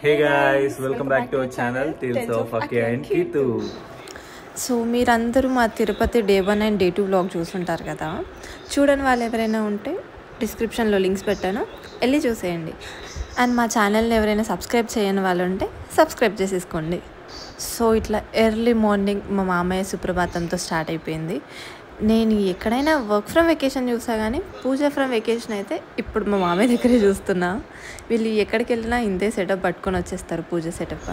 Hey guys, welcome back to our channel Tales of Akia and Kitu. So మీరందరూ మా Tirupati day 1 and day 2 vlog చూసుంటారు కదా. చూడని వాళ్ళు ఎవరైనా ఉంటే డిస్క్రిప్షన్లో లింక్స్ పెట్టాను, వెళ్ళి చూసేయండి. అండ్ మా ఛానల్ని ఎవరైనా సబ్స్క్రైబ్ చేయని వాళ్ళు ఉంటే సబ్స్క్రైబ్ చేసేసుకోండి. సో ఇట్లా ఎర్లీ మార్నింగ్ మా మామయ్య సుప్రభాతంతో స్టార్ట్ అయిపోయింది. నేను ఎక్కడైనా వర్క్ ఫ్రమ్ వెకేషన్ చూసా కానీ పూజ ఫ్రమ్ వెకేషన్ అయితే ఇప్పుడు మా మామయ్య దగ్గరే చూస్తున్నా. వీళ్ళు ఎక్కడికి వెళ్ళినా ఇంతే సెటప్ పట్టుకొని వచ్చేస్తారు, పూజ సెటప్.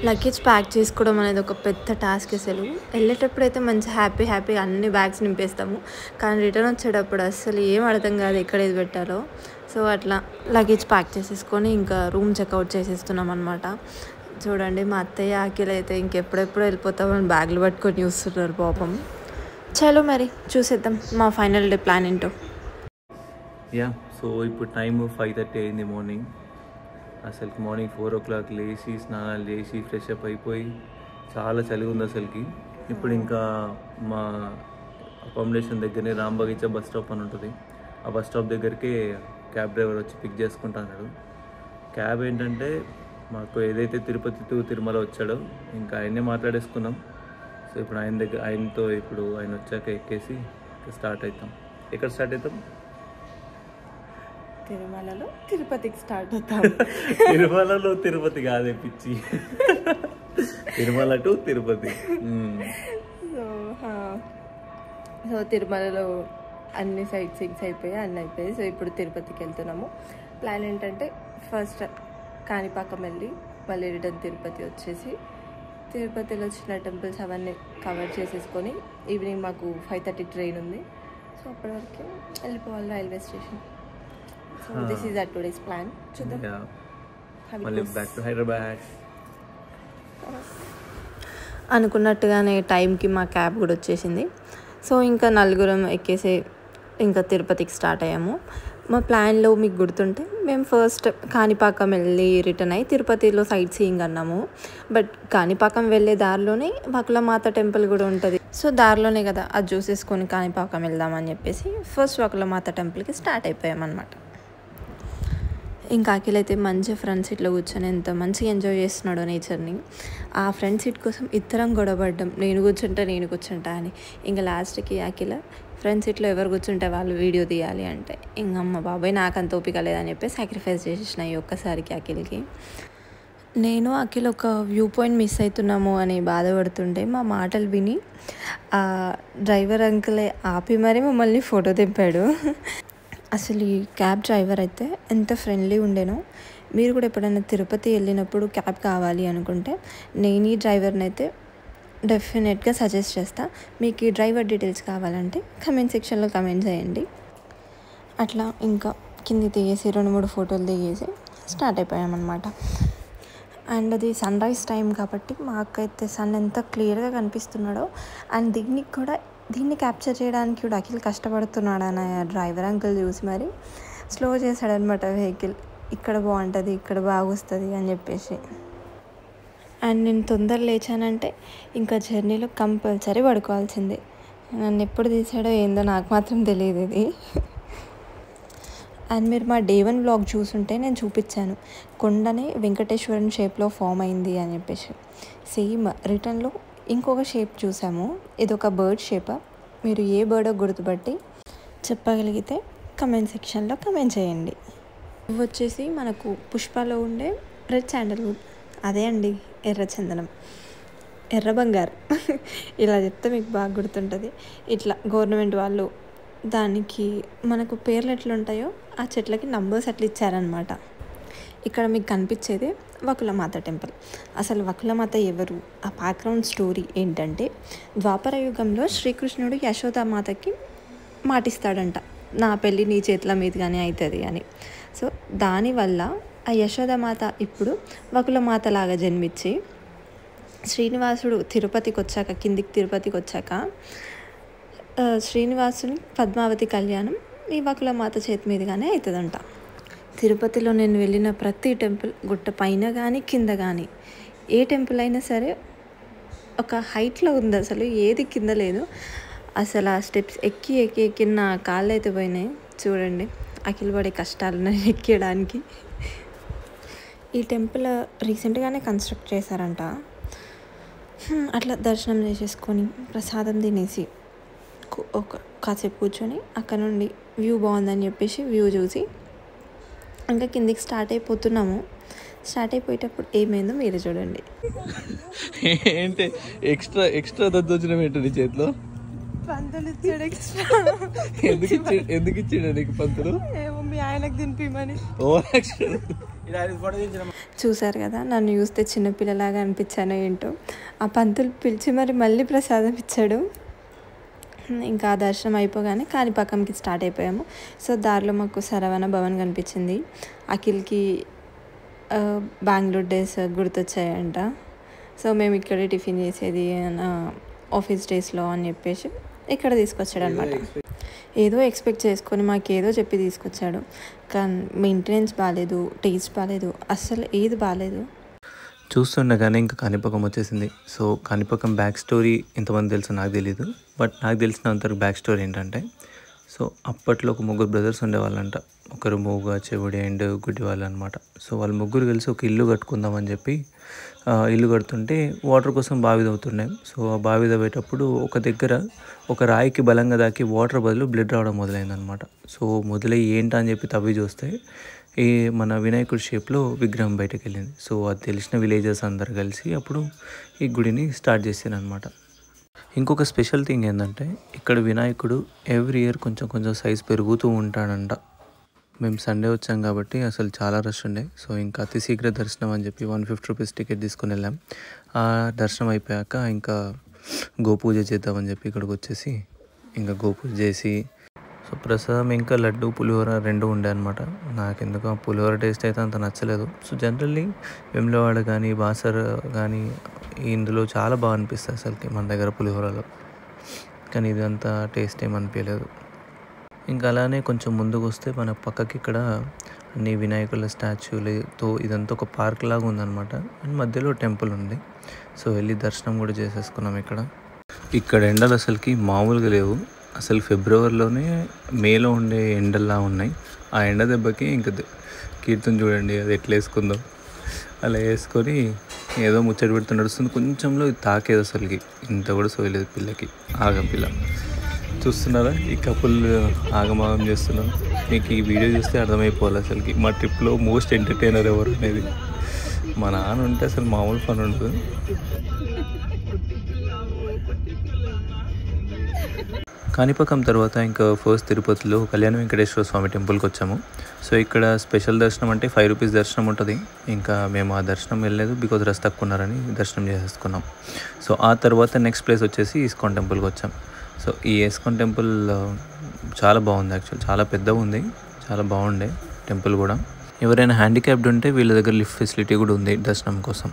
లగేజ్ ప్యాక్ చేసుకోవడం అనేది ఒక పెద్ద టాస్క్. అసలు వెళ్ళేటప్పుడు అయితే మంచి హ్యాపీగా అన్ని బ్యాగ్స్ నింపేస్తాము, కానీ రిటర్న్ వచ్చేటప్పుడు అసలు ఏం అర్థం కాదు ఎక్కడ ఏది పెట్టాలో. సో అట్లా లగేజ్ ప్యాక్ చేసేసుకొని ఇంకా రూమ్ చెక్అవుట్ చేసేస్తున్నాం అనమాట. చూడండి మా అత్తయ్య అఖిల్ అయితే ఇంకెప్పుడెప్పుడు వెళ్ళిపోతామని బ్యాగులు పట్టుకొని చూస్తున్నారు పాపం. చలో మరి చూసేద్దాం మా ఫైనల్ డే ప్లాన్ ఏంటో. సో ఇప్పుడు టైం 5:30 అయింది మార్నింగ్. అసలుకి మార్నింగ్ 4 o'clock లేచి స్నానాలు చేసి ఫ్రెష్ అప్ అయిపోయి చాలా చలిగా ఉంది అసలుకి. ఇప్పుడు ఇంకా మా అకామిడేషన్ దగ్గరనే రాంబగీచా బస్ స్టాప్ అని ఉంటుంది. ఆ బస్ స్టాప్ దగ్గరికి క్యాబ్ డ్రైవర్ వచ్చి పిక్ చేసుకుంటున్నాడు. క్యాబ్ ఏంటంటే మాకు ఏదైతే తిరుపతి టు తిరుమల వచ్చాడో ఇంకా ఆయన్నే మాట్లాడేసుకున్నాం. సో ఇప్పుడు ఆయనతో ఇప్పుడు ఆయన వచ్చాక ఎక్కేసి స్టార్ట్ అవుతాం. ఎక్కడ స్టార్ట్ అవుతాం? తిరుమలలో తిరుపతికి స్టార్ట్ అవుతాం. తిరుమలలో తిరుపతి కాదే పిచ్చి, తిరుమల టు తిరుపతి. సో తిరుమలలో అన్ని సైట్ సీయింగ్స్ అయిపోయాయి, అన్నీ అయిపోయాయి. సో ఇప్పుడు తిరుపతికి వెళ్తున్నాము. ప్లాన్ ఏంటంటే ఫస్ట్ కాణిపాకం వెళ్ళి మళ్ళీ రిటర్న్ తిరుపతి వచ్చేసి తిరుపతిలో చిన్న టెంపుల్స్ అవన్నీ కవర్ చేసేసుకొని ఈవినింగ్ మాకు 5:30 ట్రైన్ ఉంది. సో అప్పటి వరకు వెళ్ళిపోవాలి railway station. So this is our today's plan. చూద్దాం. మళ్ళీ బ్యాక్ టు హైదరాబాద్. అనుకున్నట్టుగానే టైంకి మా క్యాబ్ కూడా వచ్చేసింది. సో ఇంకా నలుగురం ఎక్కేసి ఇంకా తిరుపతికి స్టార్ట్ అయ్యాము. మా ప్లాన్లో మీకు గుర్తుంటే మేము ఫస్ట్ కాణిపాకం వెళ్ళి రిటర్న్ అయ్యి తిరుపతిలో సైట్ సీయింగ్ అన్నాము. బట్ కాణిపాకం వెళ్ళే దారిలోనే వకులమాత టెంపుల్ కూడా ఉంటుంది. సో దారిలోనే కదా అది చూసేసుకొని కాణిపాకం వెళ్దామని చెప్పేసి ఫస్ట్ వకులమాత టెంపుల్కి స్టార్ట్ అయిపోయామన్నమాట. ఇంకా అఖిల్ అయితే మంచి ఫ్రంట్ సీట్లో కూర్చొని ఎంత మంచిగా ఎంజాయ్ చేస్తున్నాడో నేచర్ని. ఆ ఫ్రంట్ సీట్ కోసం ఇద్దరం గొడవపడ్డాం, నేను కూర్చుంటా అని. ఇంకా లాస్ట్కి అఖిల్ ఫ్రంట్ సీట్లో ఎవరు కూర్చుంటే వాళ్ళు వీడియో తీయాలి అంటే ఇంకమ్మ బాబాయ్ నాకు అంత ఓపిక లేదని చెప్పి సాక్రిఫైస్ చేసేసిన ఈ ఒక్కసారికి అఖిల్కి. నేను అఖిల్ ఒక వ్యూ పాయింట్ మిస్ అవుతున్నాము అని బాధపడుతుంటే మా మాటలు విని డ్రైవర్ అంకులే ఆపి మరీ మమ్మల్ని ఫోటో తెంపాడు. అసలు ఈ క్యాబ్ డ్రైవర్ అయితే ఎంత ఫ్రెండ్లీ ఉండేనో. మీరు కూడా ఎప్పుడైనా తిరుపతి వెళ్ళినప్పుడు క్యాబ్ కావాలి అనుకుంటే నేను ఈ డ్రైవర్ని అయితే డెఫినెట్గా సజెస్ట్ చేస్తా. మీకు ఈ డ్రైవర్ డీటెయిల్స్ కావాలంటే కమెంట్ సెక్షన్లో కమెంట్ చేయండి. అట్లా ఇంకా కింది దిగేసి 2-3 ఫోటోలు దిగేసి స్టార్ట్ అయిపోయామన్నమాట. అండ్ అది సన్ రైజ్ టైం కాబట్టి మాకైతే సన్ ఎంత క్లియర్గా కనిపిస్తున్నాడో. అండ్ దీన్ని క్యాప్చర్ చేయడానికి కూడా అఖిల్ కష్టపడుతున్నాడు అని డ్రైవర్ అంకుల్ చూసి మరి స్లో చేశాడనమాట వెహికల్. ఇక్కడ బాగుంటుంది, ఇక్కడ బాగా వస్తుంది అని చెప్పేసి. అండ్ నేను తొందర లేచానంటే ఇంకా జర్నీలో కంపల్సరీ పడుకోవాల్సిందే. నన్ను ఎప్పుడు తీసాడో ఏందో నాకు మాత్రం తెలియదు ఇది. అండ్ మీరు మా డే 1 వ్లాగ్ చూసుంటే నేను చూపించాను కొండనే వెంకటేశ్వరం షేప్లో ఫామ్ అయింది అని చెప్పేసి. సేమ్ రిటర్న్లో ఇంకొక షేప్ చూసాము, ఇదొక బర్డ్ షేప్. మీరు ఏ బర్డో గుర్తుపట్టి చెప్పగలిగితే కమెంట్ సెక్షన్లో కమెంట్ చేయండి. ఇవి వచ్చేసి మనకు పుష్పలో ఉండే రెడ్ శాండల్వుడ్, అదే అండి ఎర్ర చందనం, ఎర్ర బంగారు. ఇలా చెప్తే మీకు బాగా గుర్తుంటుంది. ఇట్లా గవర్నమెంట్ వాళ్ళు దానికి మనకు పేర్లు ఎట్లుంటాయో ఆ చెట్లకి నంబర్స్ అట్లా ఇచ్చారనమాట. ఇక్కడ మీకు కనిపించేది వకులమాత టెంపుల్. అసలు వకులమాత ఎవరు, ఆ బ్యాక్గ్రౌండ్ స్టోరీ ఏంటంటే ద్వాపర యుగంలో శ్రీకృష్ణుడు యశోదామాతకి మాటిస్తాడంట, నా పెళ్ళి నీ చేతుల మీదుగానే అవుతుంది అని. సో దానివల్ల ఆ యశోదామాత ఇప్పుడు వకులమాతలాగా జన్మించి శ్రీనివాసుడు తిరుపతికి వచ్చాక శ్రీనివాసుని పద్మావతి కళ్యాణం ఈ వకులమాత చేతి మీదుగానే అవుతుందంట. తిరుపతిలో నేను వెళ్ళిన ప్రతి టెంపుల్ గుట్ట పైన కానీ కింద కానీ ఏ టెంపుల్ అయినా సరే ఒక హైట్లో ఉంది, అసలు ఏది కింద లేదు. అసలు ఆ స్టెప్స్ ఎక్కి నా కాళ్ళు అయితే పోయినాయి. చూడండి అఖిల్ పడే కష్టాలు ఎక్కడానికి. ఈ టెంపుల్ రీసెంట్గానే కన్స్ట్రక్ట్ చేశారంట. అట్లా దర్శనం చేసేసుకొని ప్రసాదం తినేసి కాసేపు కూర్చొని అక్కడ నుండి వ్యూ బాగుందని చెప్పేసి వ్యూ చూసి ఇంకా కిందికి స్టార్ట్ అయిపోతున్నాము. స్టార్ట్ అయిపోయేటప్పుడు ఏమైందో మీరే చూడండి. ఏంటి ఎక్స్ట్రా దద్దోజనం ఏంటండి చేతిలో? పంతులు ఇచ్చాడు ఎక్స్ట్రా. ఎందుకు ఇచ్చాడు నీకు పంతులు? ఏమో మీ ఆయనకు తినిపిమని. చూసారు కదా, నన్ను చూస్తే చిన్నపిల్లలాగా అనిపించాను ఏంటో. ఆ పంతులు పిలిచి మళ్ళీ ప్రసాదం ఇచ్చాడు. ఇంకా దర్శనం అయిపోగానే కాణిపాకంకి స్టార్ట్ అయిపోయాము. సో దారిలో మాకు శరవణ భవన్ కనిపించింది. అఖిల్కి బెంగళూరు డేస్ గుర్తొచ్చాయంట. సో మేము ఇక్కడే టిఫిన్ చేసేది ఆఫీస్ డేస్లో అని చెప్పేసి ఇక్కడ తీసుకొచ్చాడు అనమాట. ఏదో ఎక్స్పెక్ట్ చేసుకొని మాకేదో చెప్పి తీసుకొచ్చాడు. కానీ మెయింటెనెన్స్ బాగాలేదు, టేస్ట్ బాగాలేదు, అస్సలు ఏది బాగాలేదు. చూస్తుండగానే ఇంకా కాణిపాకం వచ్చేసింది. సో కాణిపాకం బ్యాక్ స్టోరీ ఎంతమంది తెలుసో నాకు తెలీదు. బట్ నాకు తెలిసినంతవరకు బ్యాక్ స్టోరీ ఏంటంటే, సో అప్పట్లో ఒక 3 బ్రదర్స్ ఉండేవాళ్ళంట. ఒకరు మూగ, చెవుడి అండ్ గుడ్డి వాళ్ళు అనమాట. సో వాళ్ళు 3 కలిసి ఒక ఇల్లు కట్టుకుందామని చెప్పి ఇల్లు కడుతుంటే వాటర్ కోసం బావి తవ్వుతున్నాయి. సో ఆ బావి తవ్వేటప్పుడు ఒక దగ్గర ఒక రాయికి బలంగా దాకి వాటర్ బదులు బ్లడ్ రావడం మొదలైందనమాట. సో మొదలై ఏంటా అని చెప్పి తవ్వి చూస్తే ఈ మన వినాయకుడి షేప్లో విగ్రహం బయటకు వెళ్ళింది. సో అది తెలిసిన విలేజర్స్ అందరు కలిసి అప్పుడు ఈ గుడిని స్టార్ట్ చేశారనమాట. ఇంకొక స్పెషల్ థింగ్ ఏంటంటే, ఇక్కడ వినాయకుడు ఎవ్రీ ఇయర్ కొంచెం సైజ్ పెరుగుతూ ఉంటాడంట. మేము సండే వచ్చాం కాబట్టి అసలు చాలా రష్ ఉండే. సో ఇంకా అతి శీఘ్ర దర్శనం అని చెప్పి 150 రూపీస్ టికెట్ తీసుకుని వెళ్ళాం. ఆ దర్శనం అయిపోయాక ఇంకా గోపూజ చేద్దామని చెప్పి ఇక్కడికి వచ్చేసి ఇంకా గోపూజ చేసి, సో ప్రసాదం ఇంకా లడ్డు పులిహోర 2 ఉండే అనమాట. నాకు ఎందుకో పులిహోర టేస్ట్ అయితే అంత నచ్చలేదు. సో జనరల్లీ వెమ్లవాడ కానీ బాసర్ కానీ ఇందులో చాలా బాగా అనిపిస్తుంది అసలుకి మన దగ్గర పులిహోరలో. కానీ ఇది అంత టేస్ట్ ఏమనిపించలేదు. ఇంకా అలానే కొంచెం ముందుకు వస్తే మన పక్కకి ఇక్కడ అన్ని వినాయకుల స్టాచ్యూలతో ఇదంతా ఒక పార్క్ లాగా ఉందన్నమాట. అండ్ మధ్యలో టెంపుల్ ఉంది. సో వెళ్ళి దర్శనం కూడా చేసేసుకున్నాం. ఇక్కడ ఎండలు అసలుకి మామూలుగా లేవు. అసలు ఫిబ్రవరిలోనే మేలో ఉండే ఎండల్లా ఉన్నాయి. ఆ ఎండ దెబ్బకి ఇంకా కీర్తన చూడండి అది ఎట్లా వేసుకుందో అలా వేసుకొని ఏదో ముచ్చట పెడుతూ నడుస్తుంది. కొంచెంలో తాకేది అసలుకి ఇంత కూడా సోయలేదు పిల్లకి. పిల్ల చూస్తున్నారా, ఈ కపుల్ ఆగమాగం చేస్తున్నారు. మీకు ఈ వీడియో చూస్తే అర్థమైపోవాలి అసలుకి మా ట్రిప్లో మోస్ట్ ఎంటర్టైనర్ ఎవరు అనేది. మా నాన్న ఉంటే అసలు మామూలు పని ఉండదు. కాణిపాకం తర్వాత ఇంకా ఫస్ట్ తిరుపతిలో కళ్యాణ వెంకటేశ్వర స్వామి టెంపుల్కి వచ్చాము. సో ఇక్కడ స్పెషల్ దర్శనం అంటే 5 రూపీస్ దర్శనం ఉంటుంది. ఇంకా మేము ఆ దర్శనం వెళ్ళలేదు, బికాజ్ రష్ తక్కువ ఉన్నారని దర్శనం చేసేసుకున్నాం. సో ఆ తర్వాత నెక్స్ట్ ప్లేస్ వచ్చేసి ఇస్కాన్ టెంపుల్కి వచ్చాం. సో ఈ ఇస్కాన్ టెంపుల్ చాలా బాగుంది. యాక్చువల్ చాలా పెద్దగా ఉంది, చాలా బాగుండే టెంపుల్ కూడా. ఎవరైనా హ్యాండిక్యాప్డ్ ఉంటే వీళ్ళ దగ్గర లిఫ్ట్ ఫెసిలిటీ కూడా ఉంది దర్శనం కోసం.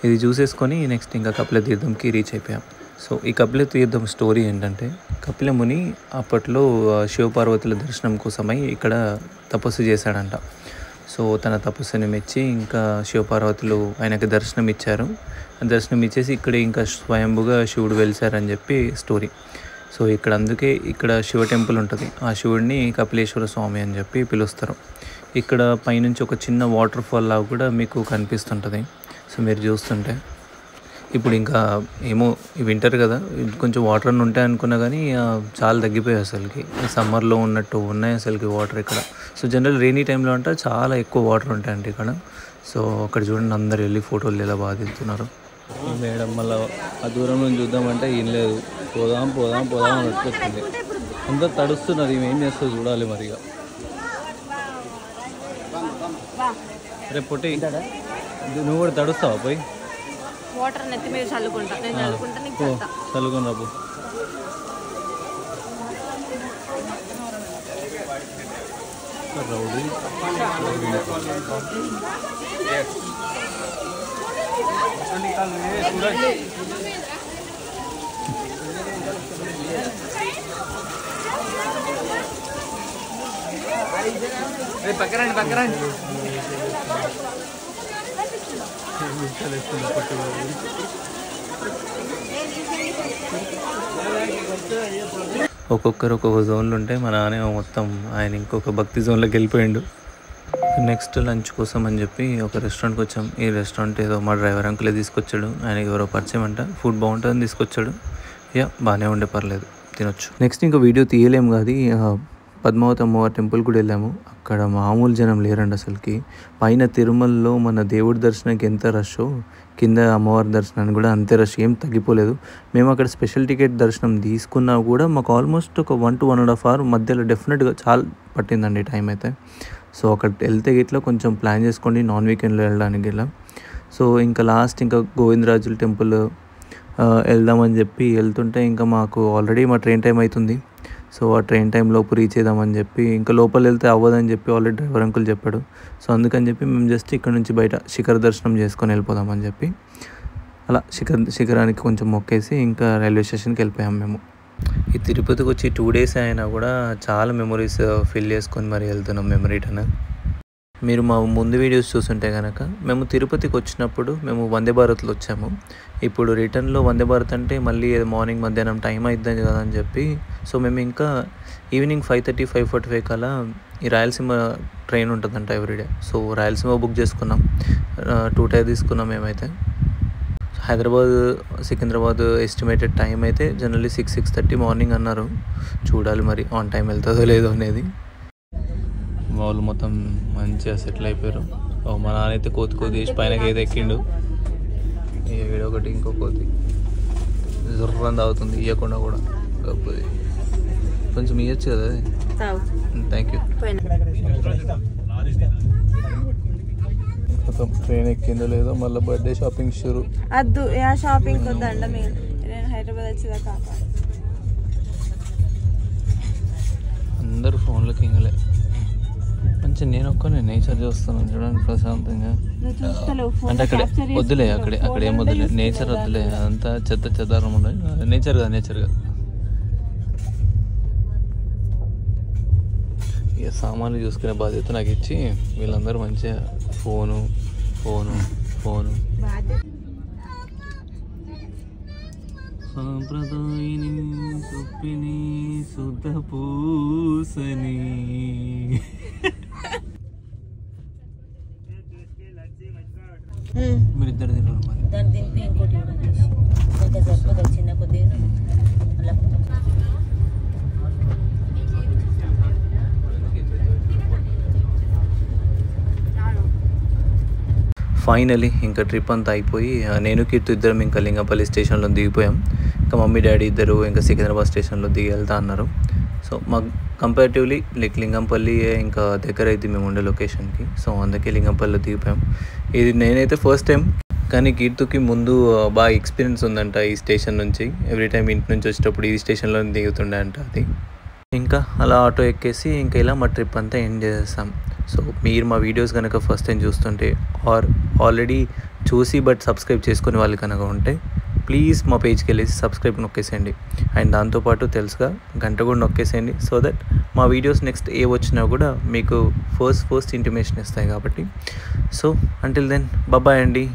ఇది చూసేసుకొని నెక్స్ట్ ఇంకా కపిల తీర్థంకి రీచ్ అయిపోయాం. సో ఈ కపిల తీర్థం స్టోరీ ఏంటంటే, కపిల ముని అప్పట్లో శివపార్వతుల దర్శనం కోసమై ఇక్కడ తపస్సు చేశాడంట. సో తన తపస్సుని మెచ్చి ఇంకా శివపార్వతులు ఆయనకి దర్శనం ఇచ్చారు. దర్శనం ఇచ్చేసి ఇక్కడ ఇంకా స్వయంభుగా శివుడు వెలిసారని చెప్పి స్టోరీ. సో ఇక్కడ అందుకే ఇక్కడ శివ టెంపుల్ ఉంటుంది. ఆ శివుడిని కపిలేశ్వర స్వామి అని చెప్పి పిలుస్తారు. ఇక్కడ పైనుంచి ఒక చిన్న వాటర్ ఫాల్ లాగా కూడా మీకు కనిపిస్తుంటుంది. సో మీరు చూస్తుంటే ఇప్పుడు ఇంకా ఏమో వింటర్ కదా, కొంచెం వాటర్ అని ఉంటాయి అనుకున్నా కానీ చాలా తగ్గిపోయాయి అసలుకి. సమ్మర్లో ఉన్నట్టు ఉన్నాయి అసలుకి వాటర్ ఇక్కడ. సో జనరల్ రెయినీ టైంలో అంటే చాలా ఎక్కువ వాటర్ ఉంటాయండి ఇక్కడ. సో అక్కడ చూడండి అందరు వెళ్ళి ఫోటోలు ఎలా బాగా దిగుతున్నారు. మేడం మళ్ళీ ఆ దూరం నుంచి చూద్దామంటే ఏం లేదు, పోదాం అని వచ్చేస్తుంది. అందరు తడుస్తున్నారు, ఏం చేస్తుందో చూడాలి మరిగా. రేపు పొట్టి నువ్వు కూడా తడుస్తావా పోయి? వాటర్ నెత్తి మీద చల్లుకుంటా, నేను చల్లుకుంటా, నీకు చెప్తా. చల్లుకుని రాబు. రౌడీ పక్కరండి ఒక్కొక్కరు ఒక్కొక్క జోన్లు ఉంటే మా నాన్న మొత్తం ఆయన ఇంకొక భక్తి జోన్లోకి వెళ్ళిపోయిండు. నెక్స్ట్ లంచ్ కోసం అని చెప్పి ఒక రెస్టారెంట్కి వచ్చాం. ఈ రెస్టారెంట్ ఏదో మా డ్రైవర్ అంకులే తీసుకొచ్చాడు. ఆయనకి ఎవరో పరిచయం అంట, ఫుడ్ బాగుంటుందని తీసుకొచ్చాడు. బాగానే ఉండే, పర్లేదు, తినొచ్చు. నెక్స్ట్ ఇంకా వీడియో తీయలేము కానీ పద్మావతి అమ్మవారి టెంపుల్ కూడా వెళ్ళాము. అక్కడ మామూలు జనం లేరండి అసలుకి. పైన తిరుమలలో మన దేవుడి దర్శనానికి ఎంత రష్, కింద అమ్మవారి దర్శనానికి కూడా అంతే రష్, ఏం తగ్గిపోలేదు. మేము అక్కడ స్పెషల్ టికెట్ దర్శనం తీసుకున్నా కూడా మాకు ఆల్మోస్ట్ ఒక 1 to 1.5 hours మధ్యలో డెఫినెట్గా చాలా పట్టిందండి టైం అయితే. సో అక్కడ వెళ్తే ఇట్లా కొంచెం ప్లాన్ చేసుకోండి నాన్ వీకెండ్లో వెళ్ళడానికి ఇలా. సో ఇంకా లాస్ట్ ఇంకా గోవిందరాజుల టెంపుల్ వెళ్దామని చెప్పి వెళ్తుంటే ఇంకా మాకు ఆల్రెడీ మా ట్రైన్ టైం అవుతుంది. సో ఆ ట్రైన్ టైం లోపు రీచ్ అవుదామని చెప్పి ఇంకా లోపల వెళ్తే అవ్వదని చెప్పి ఆల్రెడీ డ్రైవర్ అంకుల్ చెప్పాడు. సో అందుకని చెప్పి మేము జస్ట్ ఇక్కడ నుంచి బయట శిఖర దర్శనం చేసుకొని వెళ్ళిపోదామని చెప్పి అలా శిఖరానికి కొంచెం మొక్కేసి ఇంకా రైల్వే స్టేషన్కి వెళ్ళిపోయాం మేము. ఈ తిరుపతికి వచ్చి 2 days అయినా కూడా చాలా మెమరీస్ ఫిల్ చేసుకొని మరి వెళ్తున్నాం మేము రిటర్న్. మీరు మా ముందు వీడియోస్ చూస్తుంటే కనుక మేము తిరుపతికి వచ్చినప్పుడు మేము వందే భారత్లో వచ్చాము. ఇప్పుడు రిటర్న్లో వందే భారత్ అంటే మళ్ళీ మార్నింగ్ మధ్యాహ్నం టైం అవుతుంది కదా అని చెప్పి సో మేము ఇంకా ఈవినింగ్ 5:30, 5:45 కల్లా ఈ రాయలసీమ ట్రైన్ ఉంటుందంట ఎవ్రీడే. సో రాయలసీమ బుక్ చేసుకున్నాం. 2 times తీసుకున్నాం మేమైతే. హైదరాబాద్ సికింద్రాబాద్ ఎస్టిమేటెడ్ టైం అయితే జనరల్లీ 6:30 మార్నింగ్ అన్నారు. చూడాలి మరి ఆన్ టైం వెళ్తుందో లేదో అనేది. వాళ్ళు మొత్తం మంచిగా సెటిల్ అయిపోయారు. మా నాన్న అయితే కోతి వేసి పైన ఏదో ఎక్కిండు. వీడు ఒకటి ఇంకో కోతి జుర్రం తాగుతుంది, ఇవ్వకుండా కూడా. కాకపోతే కొంచెం ఇవ్వచ్చు కదా అది. Thank you. ట్రైన్ ఎక్కిందో లేదో మళ్ళీ బర్త్డే షాపింగ్ షురు. అద్దు షాపింగ్ వద్దండ మేము హైదరాబాద్ వచ్చిందా. అందరు ఫోన్లకి ఇంగలే. మంచి నేను ఒక్కనే నేచర్ చూస్తున్నాను చూడండి ప్రశాంతంగా. అంటే అక్కడ వద్దులే, అక్కడ ఏం వద్దులే, నేచర్ వద్దులే, అంతా చెదారం ఉండాలి. నేచర్ కాదు ఇక సామాన్లు చూసుకునే బాధ్యత నాకు ఇచ్చి వీళ్ళందరూ మంచిగా ఫోను సాంప్రదాయని తొప్పిని శుద్ధ పూసని మీరిద్దరు తింటారు మరి. దాన్ని దింపి ఇంకోటి సరిపోతుంది చిన్న కొద్దిగా. ఫైనలీ ఇంకా ట్రిప్ అంతా అయిపోయి నేను కీర్తి ఇద్దరం ఇంకా లింగంపల్లి స్టేషన్లో దిగిపోయాం. ఇంకా మమ్మీ డాడీ ఇద్దరు ఇంకా సికింద్రాబాద్ స్టేషన్లో దిగి వెళ్తా అన్నారు. సో మాకు కంపారిటివ్లీ లింగంపల్లి ఇంకా దగ్గర అయితే మేము ఉండే లొకేషన్కి. సో అందుకే లింగంపల్లిలో దిగిపోయాం. ఇది నేనైతే ఫస్ట్ టైం, కానీ కీర్తికి ముందు బాగా ఎక్స్పీరియన్స్ ఉందంట ఈ స్టేషన్ నుంచి. ఎవ్రీ టైం ఇంటి నుంచి వచ్చేటప్పుడు ఈ స్టేషన్లో దిగుతుండే అంట అది. ఇంకా అలా ఆటో ఎక్కేసి ఇంకా ఇలా మా ట్రిప్ అంతా ఎండ్ చేసేస్తాం. సో మీరు మా వీడియోస్ కనుక ఫస్ట్ టైం చూస్తుంటే ఆల్రెడీ చూసి బట్ సబ్స్క్రైబ్ చేసుకునే వాళ్ళు కనుక ఉంటే ప్లీజ్ మా పేజ్కి వెళ్ళేసి సబ్స్క్రైబ్ నొక్కేసేయండి. అండ్ దాంతోపాటు తెలుసుగా గంట కూడా నొక్కేసేయండి. సో దట్ మా వీడియోస్ నెక్స్ట్ ఏ వచ్చినా కూడా మీకు ఫస్ట్ ఇంటిమేషన్ ఇస్తాయి కాబట్టి. సో అంటిల్ దెన్ బాయ్ అండి.